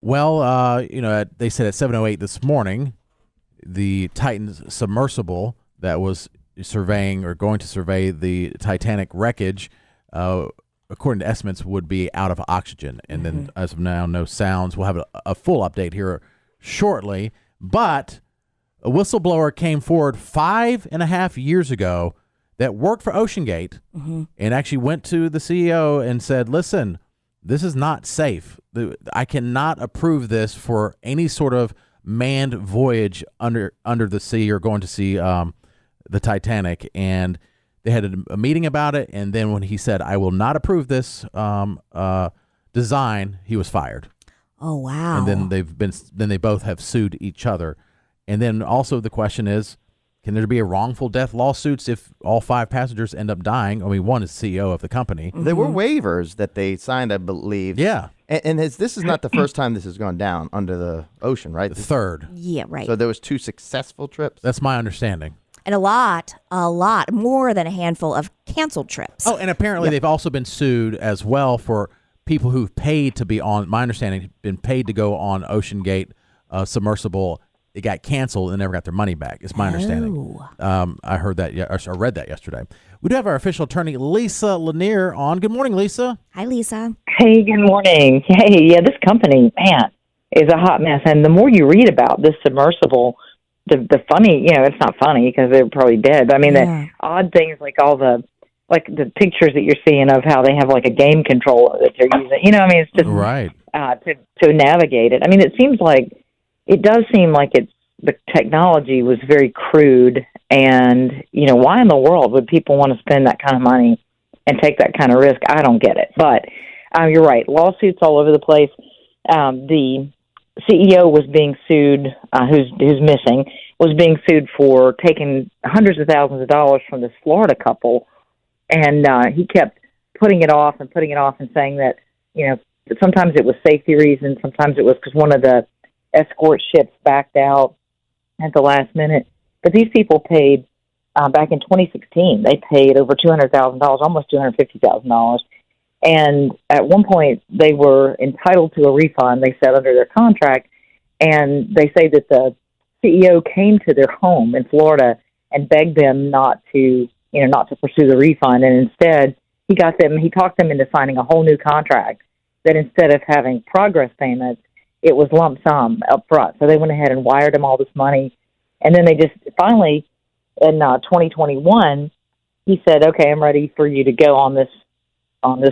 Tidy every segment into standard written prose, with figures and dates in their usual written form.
Well, they said at 7:08 this morning, the Titan's submersible that was surveying or going to survey the Titanic wreckage, according to estimates, would be out of oxygen. And then, as of now, no sounds. We'll have a full update here shortly. But a whistleblower came forward 5.5 years ago that worked for OceanGate and actually went to the CEO and said, listen, this is not safe. I cannot approve this for any sort of manned voyage under the sea or going to see the Titanic. And they had a meeting about it. And then when he said, I will not approve this design, he was fired. Oh, wow. And then they both have sued each other. And then also the question is, can there be a wrongful death lawsuits if all 5 passengers end up dying? I mean, one is CEO of the company. There were waivers that they signed, I believe. Yeah. And this is not the first time this has gone down under the ocean, right? The third. Yeah, right. So there was 2 successful trips? That's my understanding. And a lot, more than a handful of canceled trips. Oh, and apparently they've also been sued as well for people who've paid to be on, my understanding, been paid to go on OceanGate Submersible. It got canceled and never got their money back. It's my understanding. I heard that. I read that yesterday. We do have our official attorney, Lisa Lanier, on. Good morning, Lisa. Hi, Lisa. Hey, good morning. Hey, yeah, this company, man, is a hot mess. And the more you read about this submersible, the funny, it's not funny because they're probably dead. But I mean, the odd things like all the pictures that you're seeing of how they have like a game controller that they're using. It's just right to navigate it. I mean, it does seem like the technology was very crude, and why in the world would people want to spend that kind of money and take that kind of risk? I don't get it. But you're right, lawsuits all over the place. The CEO was being sued, who's missing, was being sued for taking hundreds of thousands of dollars from this Florida couple, and he kept putting it off and saying that sometimes it was safety reasons, sometimes it was because one of the escort ships backed out at the last minute. But these people paid, back in 2016, they paid over $200,000, almost $250,000. And at one point, they were entitled to a refund, they said, under their contract. And they say that the CEO came to their home in Florida and begged them not to pursue the refund. And instead, he talked them into signing a whole new contract that instead of having progress payments, it was lump sum up front. So they went ahead and wired him all this money. And then they just finally, in 2021, he said, okay, I'm ready for you to go on this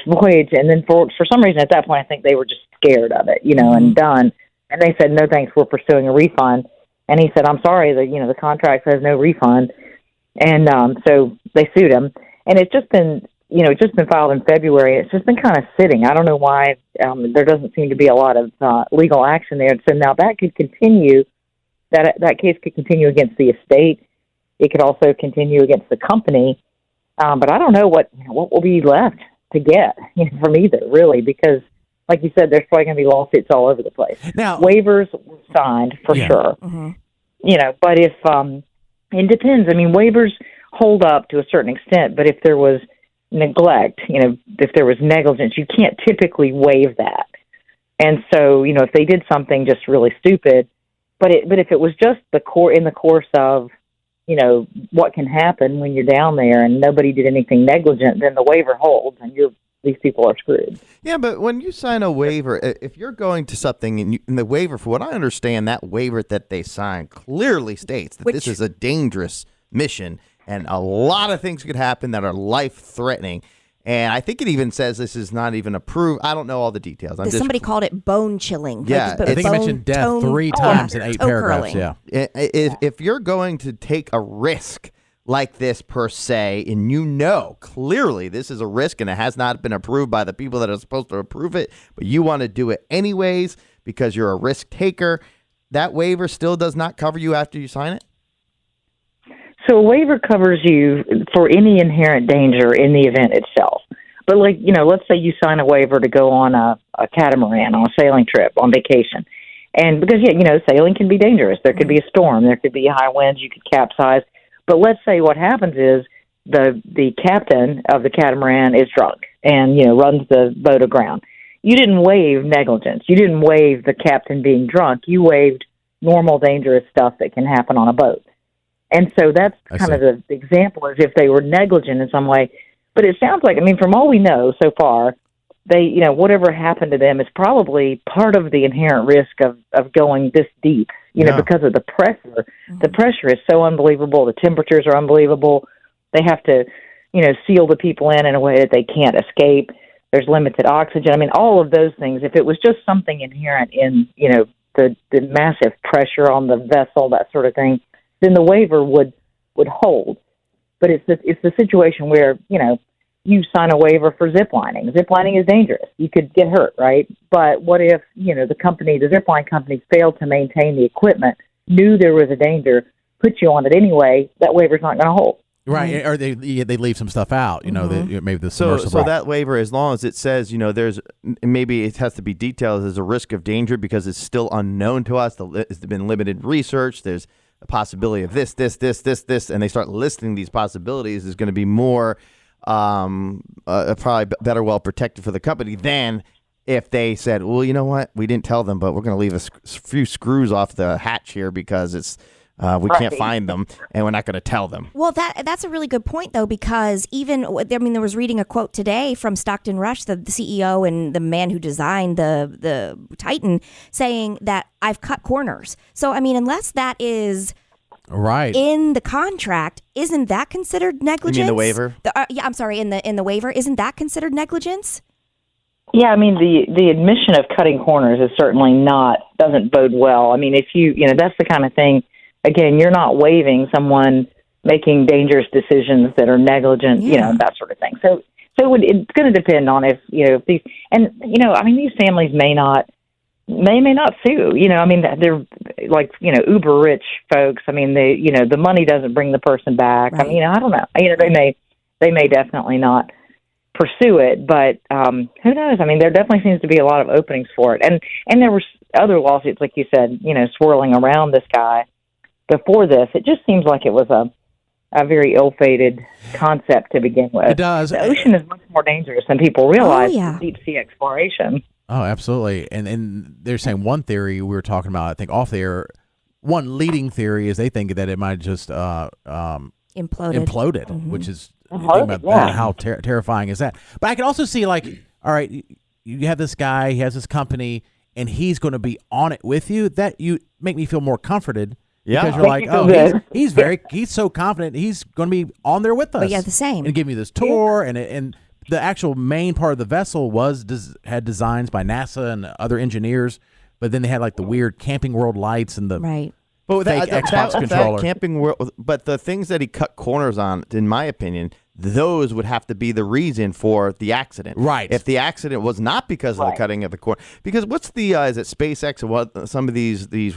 voyage. And then for some reason at that point, I think they were just scared of it, and done. And they said, no, thanks, we're pursuing a refund. And he said, I'm sorry, the contract says no refund. And so they sued him. And it's just been filed in February. It's just been kind of sitting. I don't know why there doesn't seem to be a lot of legal action there. So now that could continue. That case could continue against the estate. It could also continue against the company. But I don't know what will be left to get from either, really, because, like you said, there's probably going to be lawsuits all over the place. Now, waivers were signed for sure. Mm-hmm. But if it depends. I mean, waivers hold up to a certain extent, but if there was neglect, if there was negligence, you can't typically waive that. And so, if they did something just really stupid, but if it was just in the course of, what can happen when you're down there and nobody did anything negligent, then the waiver holds and these people are screwed. Yeah, but when you sign a waiver, if you're going to something and the waiver, for what I understand, that waiver that they signed clearly states that this is a dangerous mission and a lot of things could happen that are life-threatening. And I think it even says this is not even approved. I don't know all the details. Somebody called it bone-chilling. Yeah. I think it mentioned death 3 times in 8 paragraphs. Curling. Yeah. If you're going to take a risk like this per se, and clearly this is a risk and it has not been approved by the people that are supposed to approve it, but you want to do it anyways because you're a risk taker, that waiver still does not cover you after you sign it? So a waiver covers you for any inherent danger in the event itself. But let's say you sign a waiver to go on a catamaran on a sailing trip on vacation. And because, sailing can be dangerous. There could be a storm. There could be high winds. You could capsize. But let's say what happens is the captain of the catamaran is drunk and, runs the boat aground. you didn't waive negligence. You didn't waive the captain being drunk. You waived normal dangerous stuff that can happen on a boat. And so that's kind of the example, is if they were negligent in some way. But it sounds like, I mean, from all we know so far, they, you know, whatever happened to them is probably part of the inherent risk of going this deep, you know, because of the pressure. The pressure is so unbelievable. The temperatures are unbelievable. They have to, you know, seal the people in a way that they can't escape. There's limited oxygen. I mean, all of those things. If it was just something inherent in, you know, the massive pressure on the vessel, that sort of thing, then the waiver would hold. But it's the situation where, you know, you sign a waiver for ziplining. Ziplining is dangerous. You could get hurt, right? But what if, you know, the zipline company failed to maintain the equipment, knew there was a danger, put you on it anyway? That waiver's not going to hold. Right, or they leave some stuff out, you know, maybe the submersible. So that waiver, as long as it says, you know, there's maybe it has to be detailed as a risk of danger because it's still unknown to us. There's been limited research. There's a possibility of this, and they start listing these possibilities. There's going to be more, probably better well protected for the company than if they said, well, you know what, we didn't tell them, but we're going to leave a few screws off the hatch here because it's. We can't find them, and we're not going to tell them. Well, that's a really good point, though, because there was reading a quote today from Stockton Rush, the CEO and the man who designed the Titan, saying that I've cut corners. So, I mean, unless that is right in the contract, isn't that considered negligence? You mean the waiver? I'm sorry, in the waiver, isn't that considered negligence? Yeah, I mean, the admission of cutting corners is certainly doesn't bode well. I mean, if you know, that's the kind of thing. Again, you're not waiving someone making dangerous decisions that are negligent, you know, that sort of thing. So it's going to depend on if, you know, if these, and, you know, I mean, these families may not sue, you know, I mean, they're like, you know, uber rich folks. I mean, you know, the money doesn't bring the person back. Right. I mean, you know, I don't know. You know, they may definitely not pursue it, but who knows? I mean, there definitely seems to be a lot of openings for it. And there were other lawsuits, like you said, you know, swirling around this guy. Before this, it just seems like it was a very ill-fated concept to begin with. It does. The ocean is much more dangerous than people realize in deep-sea exploration. Oh, absolutely. And they're saying one theory we were talking about, I think, off the air, one leading theory is they think that it might just imploded, which is think about that, how terrifying is that. But I can also see, like, all right, you have this guy, he has this company, and he's going to be on it with you. That you make me feel more comforted. Yeah, because you're like, oh, he's so confident he's going to be on there with us. But yeah, the same. And give me this tour, and the actual main part of the vessel had designs by NASA and other engineers, but then they had like the weird Camping World lights and the fake Xbox controller. Camping World, but the things that he cut corners on, in my opinion, those would have to be the reason for the accident. Right. If the accident was not because of the cutting of the corner. Because what's the, is it SpaceX or what, some of these the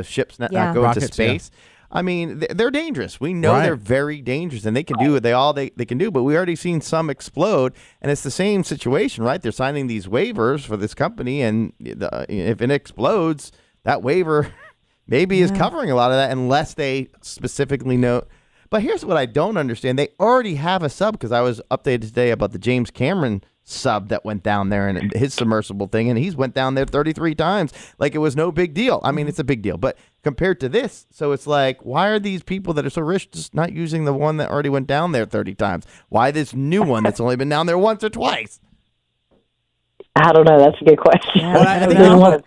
ships not go into space? Yeah. I mean, they're dangerous. We know they're very dangerous, and they can do what they can do, but we already seen some explode, and it's the same situation, right? They're signing these waivers for this company, and if it explodes, that waiver maybe is covering a lot of that unless they specifically know. But here's what I don't understand. They already have a sub, because I was updated today about the James Cameron sub that went down there and his submersible thing, and he's went down there 33 times like it was no big deal. I mean, it's a big deal, but compared to this, so it's like, why are these people that are so rich just not using the one that already went down there 30 times? Why this new one that's only been down there once or twice? I don't know. That's a good question. Well,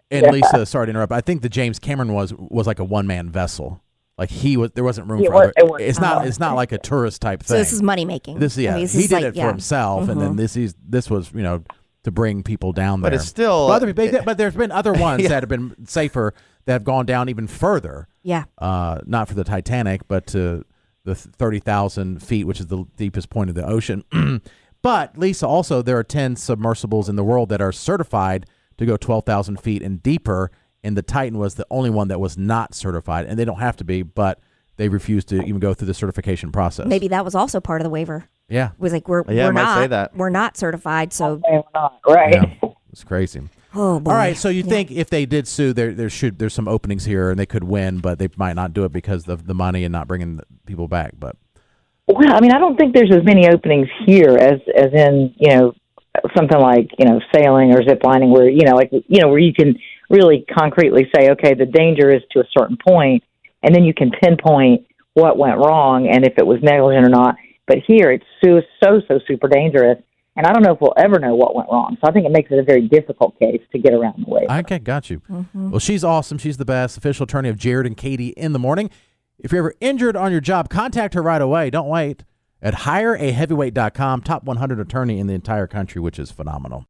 and Lisa, sorry to interrupt, I think the James Cameron was like a one-man vessel. Like there wasn't room for other. It's not like a tourist type thing. So this is money making. He did it for himself, and then this was, you know, to bring people down there. But it's still. But there's been other ones that have been safer that have gone down even further. Yeah. Not for the Titanic, but to the 30,000 feet, which is the deepest point of the ocean. But Lisa, also there are 10 submersibles in the world that are certified to go 12,000 feet and deeper. And the Titan was the only one that was not certified, and they don't have to be, but they refused to even go through the certification process. Maybe that was also part of the waiver. Yeah, it was like we're not certified, so we're not right. Yeah, it's crazy. Oh boy! All right, so you think if they did sue, there's some openings here, and they could win, but they might not do it because of the money and not bringing the people back. But well, I mean, I don't think there's as many openings here as in, you know, something like, sailing or zip lining where, where you can really concretely say, okay, the danger is to a certain point, and then you can pinpoint what went wrong and if it was negligent or not. But here it's so super dangerous. And I don't know if we'll ever know what went wrong. So I think it makes it a very difficult case to get around the waiver. Okay, got you. Well, she's awesome. She's the best. Official attorney of Jared and Katie in the Morning. If you're ever injured on your job, contact her right away. Don't wait. At hireaheavyweight.com, top 100 attorney in the entire country, which is phenomenal.